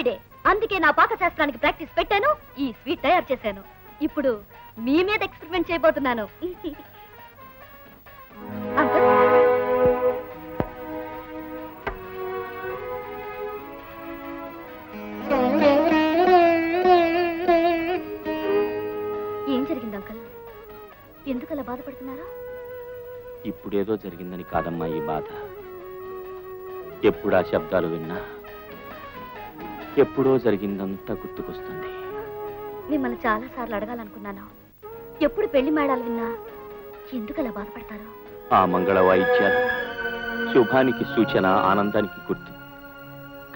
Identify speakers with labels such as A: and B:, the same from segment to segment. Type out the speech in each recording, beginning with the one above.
A: Friday, అందుకే నా పాకశాస్త్రానికి practice పెట్టాను, ఈ స్వీట్ తయారు చేశాను. ఇప్పుడు మీ మీద ఎక్స్పెరిమెంట్ చేయబోతున్నాను. అంకుల్, ఏం జరిగింది అంకుల్? ఎందుకు అలా బాధపడుతున్నారా?
B: ఇప్పుడేదో జరిగిందని కాదమ్మా ఈ బాధ. ఎప్పుడు ఆ శబ్దాలు విన్నా ఎప్పుడో జరిగిందంతా గుర్తుకొస్తుంది.
A: మిమ్మల్ని చాలా సార్లు అడగాలనుకున్నాను, ఎప్పుడు పెళ్లి మేడాలు విన్నా ఎందుకు అలా బాధపడతారు?
B: ఆ మంగళ వాయిద్యాలు శుభానికి సూచన, ఆనందానికి గుర్తు.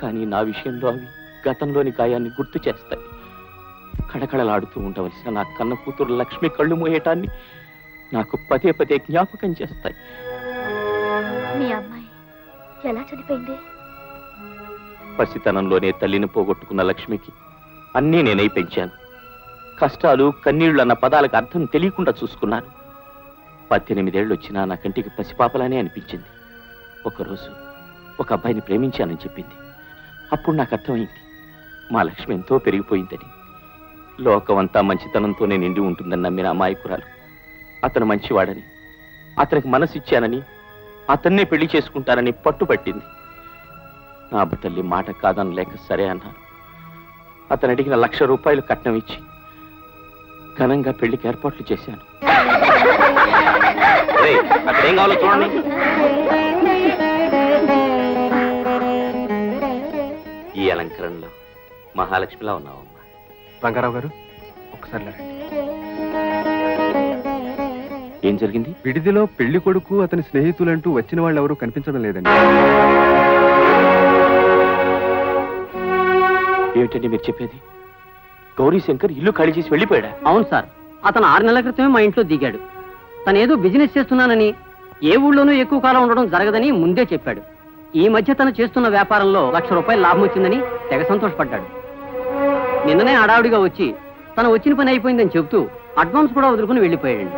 B: కానీ నా విషయంలో అవి గతంలోని గాయాన్ని గుర్తు చేస్తాయి. కళకళలాడుతూ ఉండవలసిన నా కన్న కూతురు లక్ష్మి కళ్ళు మూయటాన్ని నాకు పదే పదే జ్ఞాపకం చేస్తాయి.
A: మీ అమ్మాయి ఎలా చనిపోయింది?
B: పసితనంలోనే తల్లిని పోగొట్టుకున్న లక్ష్మికి అన్నీ నేనై పెంచాను. కష్టాలు, కన్నీళ్లు అన్న పదాలకు అర్థం తెలియకుండా చూసుకున్నాను. 18 ఏళ్ళు వచ్చినా నా కంటికి పసిపాపలానే అనిపించింది. ఒకరోజు ఒక అబ్బాయిని ప్రేమించానని చెప్పింది. అప్పుడు నాకు అర్థమైంది మా లక్ష్మి ఎంతో పెరిగిపోయిందని. లోకమంతా మంచితనంతోనే నిండి ఉంటుందని నమ్మిన అమాయకురాలు అతను మంచివాడని, అతనికి మనసిచ్చానని, అతన్నే పెళ్లి చేసుకుంటానని పట్టుబట్టింది. నా తల్లి మాట కాదనలేక సరే అన్నాను. అతను అడిగిన ₹1,00,000 కట్నం ఇచ్చి ఘనంగా పెళ్లికి ఏర్పాట్లు చేశాను. అక్కడేం కావాలో చూడండి. ఈ అలంకరణలో మహాలక్ష్మిలా ఉన్నావమ్మా.
C: రంగారావు గారు, ఒక్కసారి రండి.
B: ఏం జరిగింది?
C: విడిదిలో పెళ్లి కొడుకు, అతని స్నేహితులంటూ వచ్చిన వాళ్ళు ఎవరూ కనిపించడం లేదండి.
B: ఏమిటండి మీరు చెప్పేది? గౌరీశంకర్ ఇల్లు ఖాళీ చేసి వెళ్ళిపోయాడా?
D: అవును సార్, అతను 6 నెలల క్రితమే మా ఇంట్లో దిగాడు. తను ఏదో బిజినెస్ చేస్తున్నానని, ఏ ఊళ్ళోనూ ఎక్కువ కాలం ఉండడం జరగదని ముందే చెప్పాడు. ఈ మధ్య తను చేస్తున్న వ్యాపారంలో ₹1,00,000 లాభం వచ్చిందని తెగ సంతోషపడ్డాడు. నిన్ననే హడావుడిగా వచ్చి తను వచ్చిన పని అయిపోయిందని చెబుతూ అడ్వాన్స్ కూడా వదులుకుని వెళ్ళిపోయాడు.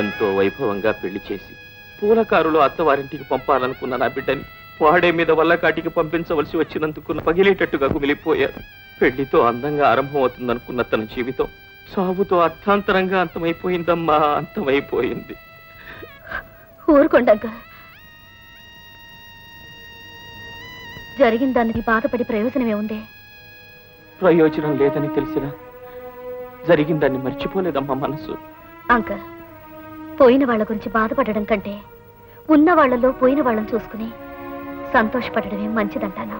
B: ఎంతో వైభవంగా పెళ్లి చేసి పూలకారులో అత్తవారింటికి పంపాలనుకున్న నా బిడ్డని వాడే మీద వల్ల కాటికి పంపించవలసి వచ్చినందుకు పగిలేటట్టుగా కుమిలిపోయారు. పెళ్లితో అందంగా ఆరంభం అవుతుందనుకున్న తన జీవితం సాగుతో అర్థాంతరంగా అంతమైపోయిందమ్మా, అంతమైపోయింది.
A: ఊరుకోండి, జరిగిన దానికి బాధపడి ప్రయోజనమే ఉంది?
B: ప్రయోజనం లేదని తెలిసినా జరిగిందాన్ని మర్చిపోలేదమ్మా మనసు.
A: అంకల్, పోయిన వాళ్ళ గురించి బాధపడడం కంటే ఉన్న వాళ్లలో పోయిన వాళ్ళని చూసుకుని సంతోషపడడమే మంచిదంటాను.